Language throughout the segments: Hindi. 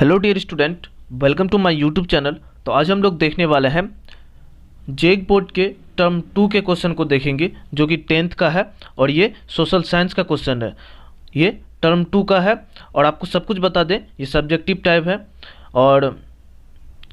Hello dear student, welcome to my YouTube channel. तो आज हम लोग देखने वाले हैं जेईई बोर्ड के टर्म 2 के क्वेश्चन को देखेंगे, जो कि 10th का है और ये सोशल साइंस का क्वेश्चन है। ये टर्म 2 का है और आपको सब कुछ बता दें, ये सब्जेक्टिव टाइप है और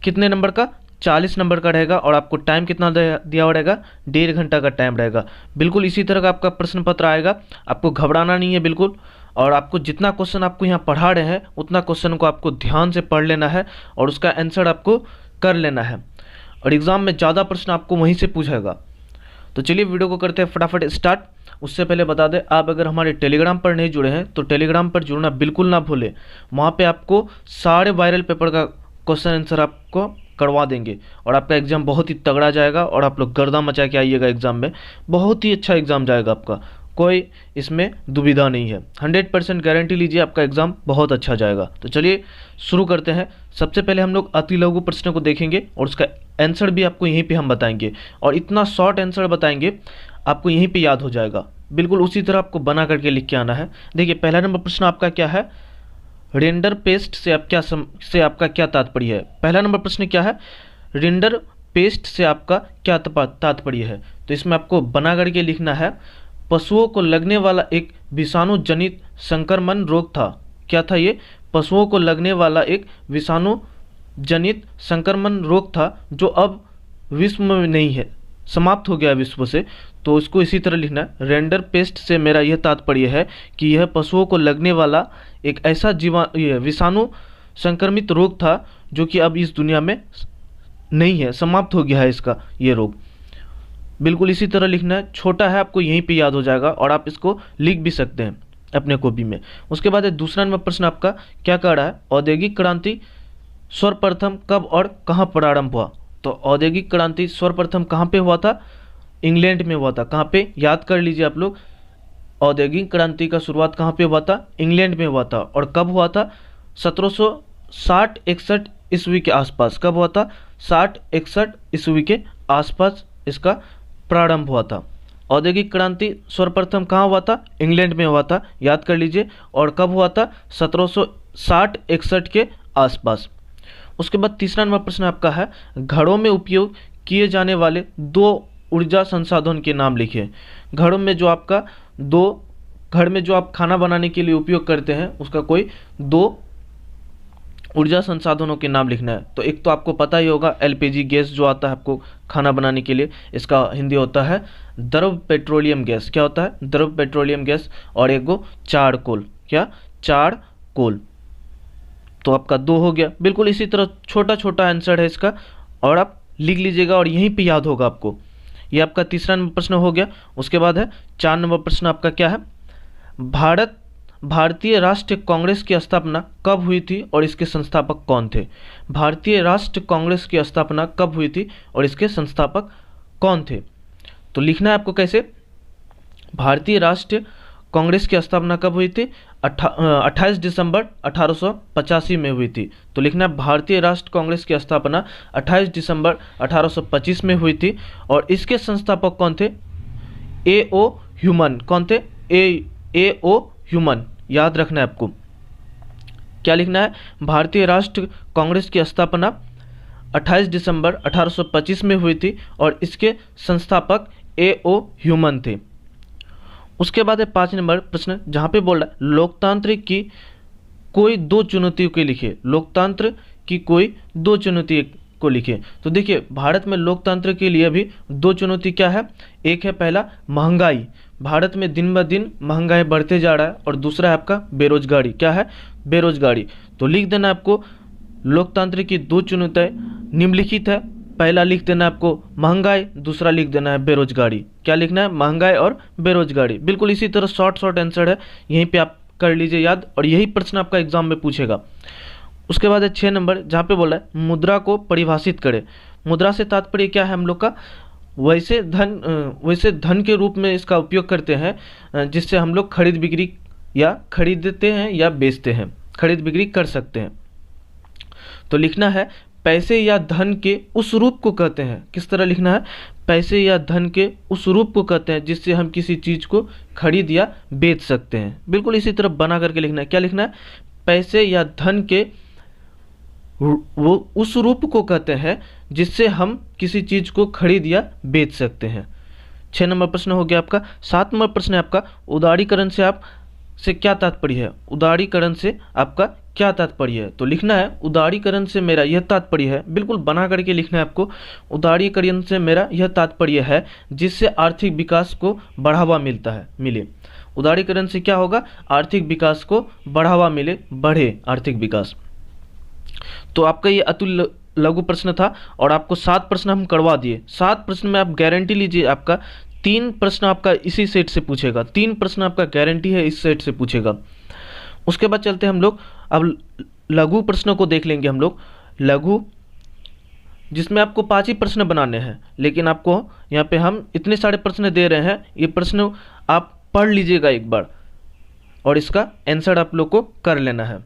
कितने नंबर का, 40 नंबर का रहेगा और आपको टाइम कितना दिया हुआ रहेगा, 1.5 घंटा का टाइम रहेगा। बिल्कुल इसी तरह का आपका प्रश्न पत्र आएगा, आपको घबराना नहीं है बिल्कुल। और आपको जितना क्वेश्चन आपको यहाँ पढ़ा रहे हैं उतना क्वेश्चन को आपको ध्यान से पढ़ लेना है और उसका आंसर आपको कर लेना है और एग्ज़ाम में ज़्यादा प्रश्न आपको वहीं से पूछेगा। तो चलिए वीडियो को करते हैं फटाफट स्टार्ट। उससे पहले बता दें, आप अगर हमारे टेलीग्राम पर नहीं जुड़े हैं तो टेलीग्राम पर जुड़ना बिल्कुल ना भूलें। वहाँ पे आपको सारे वायरल पेपर का क्वेश्चन आंसर आपको करवा देंगे और आपका एग्ज़ाम बहुत ही तगड़ा जाएगा और आप लोग गर्दा मचा के आइएगा एग्ज़ाम में। बहुत ही अच्छा एग्ज़ाम जाएगा आपका, कोई इसमें दुविधा नहीं है। 100% गारंटी लीजिए आपका एग्ज़ाम बहुत अच्छा जाएगा। तो चलिए शुरू करते हैं। सबसे पहले हम लोग अति लघु प्रश्न को देखेंगे और उसका आंसर भी आपको यहीं पे हम बताएंगे और इतना शॉर्ट आंसर बताएंगे आपको यहीं पे याद हो जाएगा। बिल्कुल उसी तरह आपको बना करके लिख के आना है। देखिए पहला नंबर प्रश्न आपका क्या है, रेंडर पेस्ट से आपका क्या तात्पर्य है। पहला नंबर प्रश्न क्या है, रेंडर पेस्ट से आपका क्या तात्पर्य है। तो इसमें आपको बना करके लिखना है, पशुओं को लगने वाला एक विषाणु जनित संक्रमण रोग था। क्या था ये, पशुओं को लगने वाला एक विषाणु जनित संक्रमण रोग था जो अब विश्व में नहीं है, समाप्त हो गया विश्व से। तो इसको इसी तरह लिखना है, रेंडर पेस्ट से मेरा यह तात्पर्य है कि यह पशुओं को लगने वाला एक ऐसा विषाणु संक्रमित रोग था जो कि अब इस दुनिया में नहीं है, समाप्त हो गया है इसका ये रोग। बिल्कुल इसी तरह लिखना है, छोटा है आपको यहीं पे याद हो जाएगा और आप इसको लिख भी सकते हैं अपने कॉपी में। उसके बाद दूसरा नंबर प्रश्न आपका क्या कह रहा है, औद्योगिक क्रांति सर्वप्रथम कब और कहाँ प्रारंभ हुआ। तो औद्योगिक क्रांति सर्वप्रथम कहाँ पे हुआ था, इंग्लैंड में हुआ था। कहाँ पे, याद कर लीजिए आप लोग, औद्योगिक क्रांति का शुरुआत कहाँ पे हुआ था, इंग्लैंड में हुआ था। और कब हुआ था, 1760-61 ईस्वी के आसपास। कब हुआ था, 60-61 ईस्वी के आसपास इसका प्रारंभ हुआ था। औद्योगिक क्रांति सर्वप्रथम कहाँ हुआ था, इंग्लैंड में हुआ था, याद कर लीजिए। और कब हुआ था, 1760-61 के आसपास। उसके बाद तीसरा नंबर प्रश्न आपका है, घरों में उपयोग किए जाने वाले 2 ऊर्जा संसाधन के नाम लिखिए। घरों में जो आपका घर में जो आप खाना बनाने के लिए उपयोग करते हैं उसका कोई 2 ऊर्जा संसाधनों के नाम लिखना है। तो एक तो आपको पता ही होगा, एलपीजी गैस जो आता है आपको खाना बनाने के लिए, इसका हिंदी होता है द्रव पेट्रोलियम गैस। क्या होता है, द्रव पेट्रोलियम गैस। और एक गो चारकोल, क्या, चारकोल। तो आपका 2 हो गया। बिल्कुल इसी तरह छोटा छोटा आंसर है इसका और आप लिख लीजिएगा और यहीं पे याद होगा आपको। ये आपका तीसरा नंबर प्रश्न हो गया। उसके बाद है 4 नंबर प्रश्न आपका क्या है, भारतीय राष्ट्रीय कांग्रेस की स्थापना कब हुई थी और इसके संस्थापक कौन थे। भारतीय राष्ट्रीय कांग्रेस की स्थापना कब हुई थी और इसके संस्थापक कौन थे। तो लिखना है आपको कैसे, भारतीय राष्ट्रीय कांग्रेस की स्थापना कब हुई थी, 28 दिसंबर 1885 में हुई थी। तो लिखना है, भारतीय राष्ट्र कांग्रेस की स्थापना 28 दिसंबर 1825 में हुई थी और इसके संस्थापक कौन थे, A.O. ह्यूमन। कौन थे, A.O. ह्यूमन। याद रखना है आपको, क्या लिखना है, भारतीय राष्ट्र कांग्रेस की स्थापना 28 दिसंबर 1825 में हुई थी और इसके संस्थापक A.O. ह्यूमन थे। उसके बाद है 5 नंबर प्रश्न, जहाँ पे बोल रहा है लोकतंत्र की कोई 2 चुनौतियों के लिखिए। लोकतंत्र की कोई 2 चुनौती को लिखिए। तो देखिए भारत में लोकतंत्र के लिए भी 2 चुनौती क्या है, एक है पहला महंगाई, भारत में दिन ब दिन महंगाई बढ़ते जा रहा है। और दूसरा है आपका बेरोजगारी। क्या है, बेरोजगारी। तो लिख देना आपको, लोकतंत्र की 2 चुनौतियाँ निम्नलिखित है। पहला लिख देना आपको महंगाई, दूसरा लिख देना है बेरोजगारी। क्या लिखना है, महंगाई और बेरोजगारी। बिल्कुल इसी तरह शॉर्ट आंसर है, यहीं पे आप कर लीजिए याद और यही प्रश्न आपका एग्जाम में पूछेगा। उसके बाद है 6 नंबर, जहाँ पे बोला है मुद्रा को परिभाषित करें। मुद्रा से तात्पर्य क्या है हम लोग का, वैसे धन के रूप में इसका उपयोग करते हैं जिससे हम लोग खरीद बिक्री या खरीदते हैं या बेचते हैं, खरीद बिक्री कर सकते हैं। तो लिखना है, पैसे या धन के उस रूप को कहते हैं। किस तरह लिखना है, पैसे या धन के उस रूप को कहते हैं जिससे हम किसी चीज़ को खरीद या बेच सकते हैं। बिल्कुल इसी तरह बना करके लिखना है। क्या लिखना है, पैसे या धन के वो उस रूप को कहते हैं जिससे हम किसी चीज़ को खरीद या बेच सकते हैं। 6 नंबर प्रश्न हो गया आपका। 7 नंबर प्रश्न है आपका, उदारीकरण से आप से क्या तात्पर्य है? उदारीकरण से आपका क्या तात्पर्य है? तो लिखना है उदारीकरण से मेरा यह तात्पर्य है, बिल्कुल बना करके लिखना है आपको। उदारीकरण से मेरा यह तात्पर्य है जिससे आर्थिक विकास को बढ़ावा मिले। उदारीकरण से क्या होगा? आर्थिक विकास को बढ़ावा मिले, बढ़े आर्थिक विकास। तो आपका ये अतुल लघु प्रश्न था और आपको 7 प्रश्न हम करवा दिए। 7 प्रश्न में आप गारंटी लीजिए आपका 3 प्रश्न आपका इसी सेट से पूछेगा। 3 प्रश्न आपका गारंटी है इस सेट से पूछेगा। उसके बाद चलते हैं हम लोग अब लघु प्रश्नों को देख लेंगे हम लोग। लघु जिसमें आपको 5 ही प्रश्न बनाने हैं, लेकिन आपको यहाँ पे हम इतने सारे प्रश्न दे रहे हैं, ये प्रश्न आप पढ़ लीजिएगा एक बार और इसका आंसर आप लोग को कर लेना है।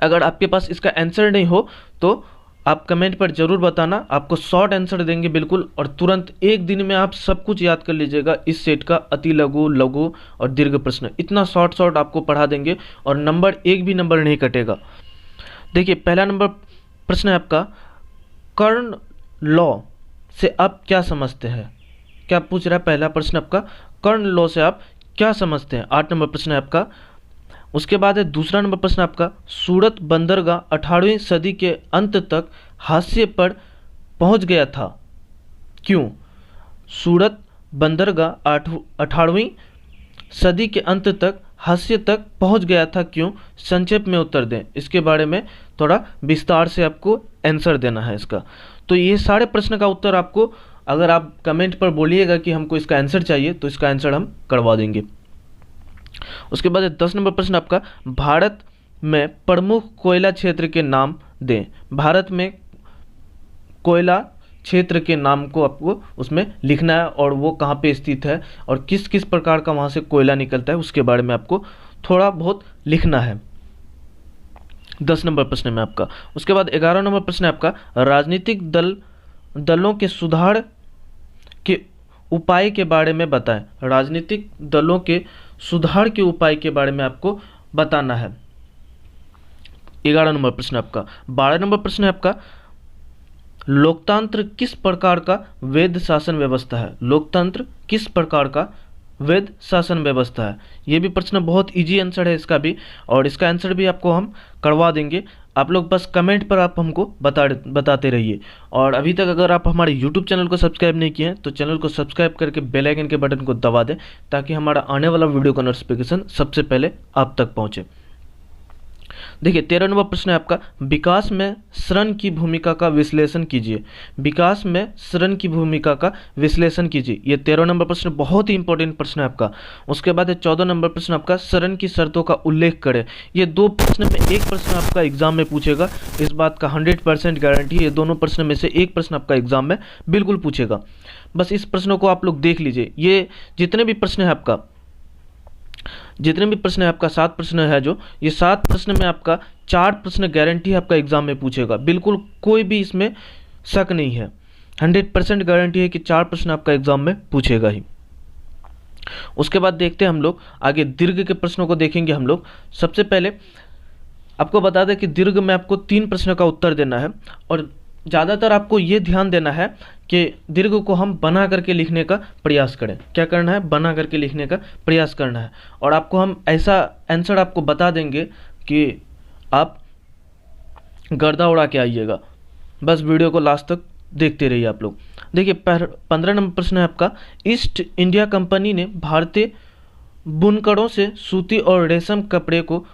अगर आपके पास इसका आंसर नहीं हो तो आप कमेंट पर ज़रूर बताना, आपको शॉर्ट आंसर देंगे बिल्कुल, और तुरंत एक दिन में आप सब कुछ याद कर लीजिएगा इस सेट का अति लघु, लघु और दीर्घ प्रश्न। इतना शॉर्ट आपको पढ़ा देंगे और नंबर एक भी नंबर नहीं कटेगा। देखिए पहला नंबर प्रश्न है आपका, कर्ण लॉ से आप क्या समझते हैं? क्या पूछ रहा है पहला प्रश्न आपका, कर्ण लॉ से आप क्या समझते हैं? 8 नंबर प्रश्न है आपका। उसके बाद है दूसरा नंबर प्रश्न आपका, सूरत बंदरगाह 18वीं सदी के अंत तक हाशिए पर पहुंच गया था, क्यों? सूरत बंदरगाह 18वीं सदी के अंत तक हाशिए तक पहुंच गया था, क्यों? संक्षेप में उत्तर दें। इसके बारे में थोड़ा विस्तार से आपको आंसर देना है इसका। तो ये सारे प्रश्न का उत्तर आपको, अगर आप कमेंट पर बोलिएगा कि हमको इसका आंसर चाहिए तो इसका आंसर हम करवा देंगे। उसके बाद 10 नंबर प्रश्न आपका, भारत में प्रमुख कोयला क्षेत्र के नाम दें। भारत में कोयला क्षेत्र के नाम को आपको उसमें लिखना है और वो कहाँ पे स्थित है और किस किस प्रकार का वहाँ से कोयला निकलता है उसके बारे में आपको थोड़ा बहुत लिखना है 10 नंबर प्रश्न में आपका। उसके बाद 11 नंबर प्रश्न है आपका, राजनीतिक दलों के सुधार के उपाय के बारे में बताएं। राजनीतिक दलों के सुधार के उपाय के बारे में आपको बताना है। 11 नंबर प्रश्न आपका। 12 नंबर प्रश्न है आपका, लोकतंत्र किस प्रकार का वैध शासन व्यवस्था है? लोकतंत्र किस प्रकार का वैध शासन व्यवस्था है? ये भी प्रश्न बहुत इजी आंसर है इसका भी, और इसका आंसर भी आपको हम करवा देंगे। आप लोग बस कमेंट पर आप हमको बताते रहिए। और अभी तक अगर आप हमारे यूट्यूब चैनल को सब्सक्राइब नहीं किए हैं तो चैनल को सब्सक्राइब करके बेल आइकन के बटन को दबा दें ताकि हमारा आने वाला वीडियो का नोटिफिकेशन सबसे पहले आप तक पहुँचे। देखिए 13 नंबर प्रश्न है आपका, विकास में श्रम की भूमिका का विश्लेषण कीजिए। विकास में श्रम की भूमिका का विश्लेषण कीजिए। ये 13 नंबर प्रश्न बहुत ही इंपॉर्टेंट प्रश्न है आपका। उसके बाद है 14 नंबर प्रश्न आपका, श्रम की शर्तों का उल्लेख करें। ये 2 प्रश्न में एक प्रश्न आपका एग्जाम में पूछेगा, इस बात का 100% गारंटी है। ये दोनों प्रश्न में से एक प्रश्न आपका एग्जाम में बिल्कुल पूछेगा। बस इस प्रश्नों को आप लोग देख लीजिए। ये जितने भी प्रश्न है आपका 7 प्रश्न है जो, ये 7 प्रश्न में आपका 4 प्रश्न गारंटी आपका एग्जाम में पूछेगा। बिल्कुल कोई भी इसमें शक नहीं है, 100% गारंटी है कि 4 प्रश्न आपका एग्जाम में पूछेगा ही। उसके बाद देखते हैं हम लोग आगे दीर्घ के प्रश्नों को देखेंगे हम लोग। सबसे पहले आपको बता दें कि दीर्घ में आपको 3 प्रश्न का उत्तर देना है और ज़्यादातर आपको ये ध्यान देना है कि दीर्घ को हम बना करके लिखने का प्रयास करें। क्या करना है? बना करके लिखने का प्रयास करना है। और आपको हम ऐसा आंसर आपको बता देंगे कि आप गर्दा उड़ा के आइएगा। बस वीडियो को लास्ट तक देखते रहिए आप लोग। देखिए 15 नंबर प्रश्न है आपका, ईस्ट इंडिया कंपनी ने भारतीय बुनकरों से सूती और रेशम कपड़े को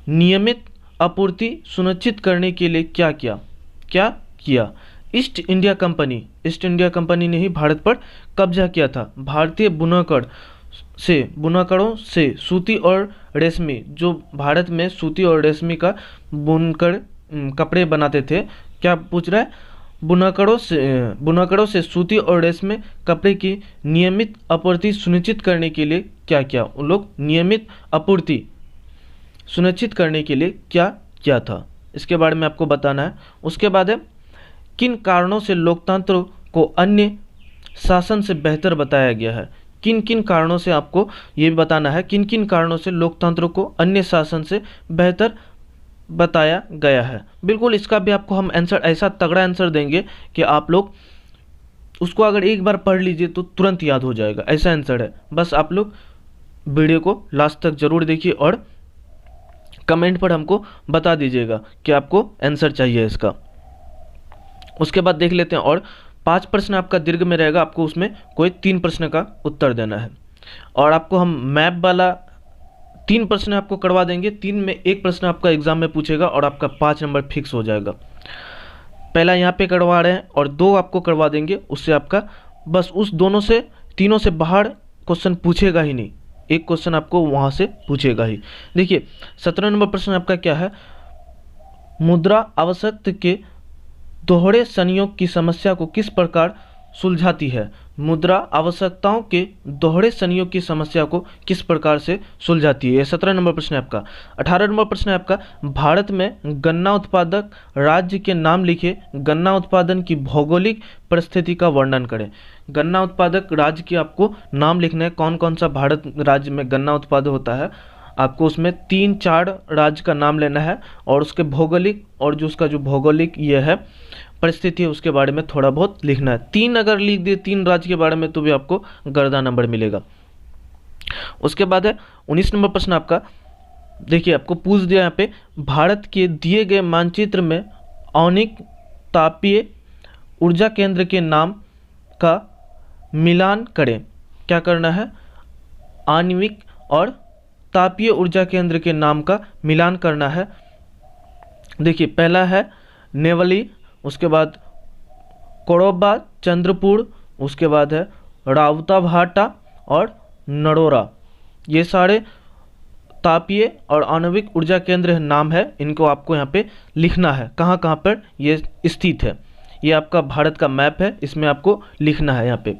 नियमित आपूर्ति सुनिश्चित करने के लिए क्या किया? ईस्ट इंडिया कंपनी ने ही भारत पर कब्जा किया था। भारतीय बुनकरों से सूती और रेशमी, जो भारत में सूती और रेशमी का बुनकर कपड़े बनाते थे, क्या पूछ रहा है? बुनकरों से सूती और रेशमी कपड़े की नियमित आपूर्ति सुनिश्चित करने के लिए क्या किया? उन लोग नियमित आपूर्ति सुनिश्चित करने के लिए क्या किया था, इसके बारे में आपको बताना है। उसके बाद है, किन कारणों से लोकतंत्र को अन्य शासन से बेहतर बताया गया है? किन किन कारणों से आपको ये बताना है, किन किन कारणों से लोकतंत्र को अन्य शासन से बेहतर बताया गया है। बिल्कुल इसका भी आपको हम आंसर ऐसा तगड़ा आंसर देंगे कि आप लोग उसको अगर एक बार पढ़ लीजिए तो तुरंत याद हो जाएगा, ऐसा आंसर है। बस आप लोग वीडियो को लास्ट तक जरूर देखिए और कमेंट पर हमको बता दीजिएगा कि आपको आंसर चाहिए इसका। उसके बाद देख लेते हैं, और 5 प्रश्न आपका दीर्घ में रहेगा, आपको उसमें कोई 3 प्रश्न का उत्तर देना है। और आपको हम मैप वाला 3 प्रश्न आपको करवा देंगे, 3 में 1 प्रश्न आपका एग्जाम में पूछेगा और आपका 5 नंबर फिक्स हो जाएगा। पहला यहाँ पे करवा रहे हैं और 2 आपको करवा देंगे, उससे आपका बस उस दोनों से तीनों से बाहर क्वेश्चन पूछेगा ही नहीं, एक क्वेश्चन आपको वहाँ से पूछेगा ही। देखिए 17 नंबर प्रश्न आपका क्या है, मुद्रा आवश्यकता के दोहरे संयोग की समस्या को किस प्रकार सुलझाती है। मुद्रा आवश्यकताओं के दोहरे संयोग की समस्या को किस प्रकार से सुलझाती है, ये 17 नंबर प्रश्न है आपका। 18 नंबर प्रश्न है आपका, भारत में गन्ना उत्पादक राज्य के नाम लिखे, गन्ना उत्पादन की भौगोलिक परिस्थिति का वर्णन करें। गन्ना उत्पादक राज्य की आपको नाम लिखना है, कौन कौन सा भारत राज्य में गन्ना उत्पादन होता है। आपको उसमें 3-4 राज्य का नाम लेना है और उसके भौगोलिक और जो उसका जो भौगोलिक ये है परिस्थिति है उसके बारे में थोड़ा बहुत लिखना है। 3 अगर लिख दिए 3 राज्य के बारे में तो भी आपको गर्दा नंबर मिलेगा। उसके बाद है 19 नंबर प्रश्न आपका, देखिए आपको पूछ दिया यहाँ पे, भारत के दिए गए मानचित्र में आणविक तापीय ऊर्जा केंद्र के नाम का मिलान करें। क्या करना है, आणविक और तापीय ऊर्जा केंद्र के नाम का मिलान करना है। देखिए पहला है नेवली, उसके बाद कोडोबा चंद्रपुर, उसके बाद है रावताभाटा और नरोरा। ये सारे तापीय और आणविक ऊर्जा केंद्र नाम है, इनको आपको यहाँ पे लिखना है कहाँ कहाँ पर ये स्थित है। ये आपका भारत का मैप है, इसमें आपको लिखना है यहाँ पे।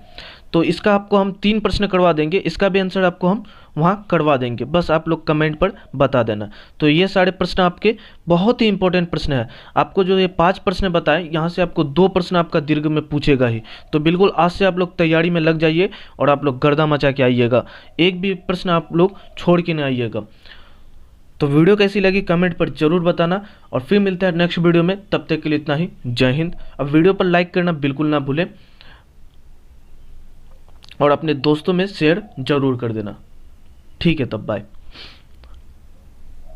तो इसका आपको हम 3 प्रश्न करवा देंगे, इसका भी आंसर आपको हम वहाँ करवा देंगे, बस आप लोग कमेंट पर बता देना। तो ये सारे प्रश्न आपके बहुत ही इंपॉर्टेंट प्रश्न है। आपको जो ये 5 प्रश्न बताए, यहाँ से आपको 2 प्रश्न आपका दीर्घ में पूछेगा ही। तो बिल्कुल आज से आप लोग तैयारी में लग जाइए और आप लोग गर्दा मचा के आइएगा, एक भी प्रश्न आप लोग छोड़ के नहीं आइएगा। तो वीडियो कैसी लगी कमेंट पर जरूर बताना, और फिर मिलते हैं नेक्स्ट वीडियो में। तब तक के लिए इतना ही, जय हिंद। अब वीडियो पर लाइक करना बिल्कुल ना भूलें और अपने दोस्तों में शेयर जरूर कर देना। ठीक है, तब बाय।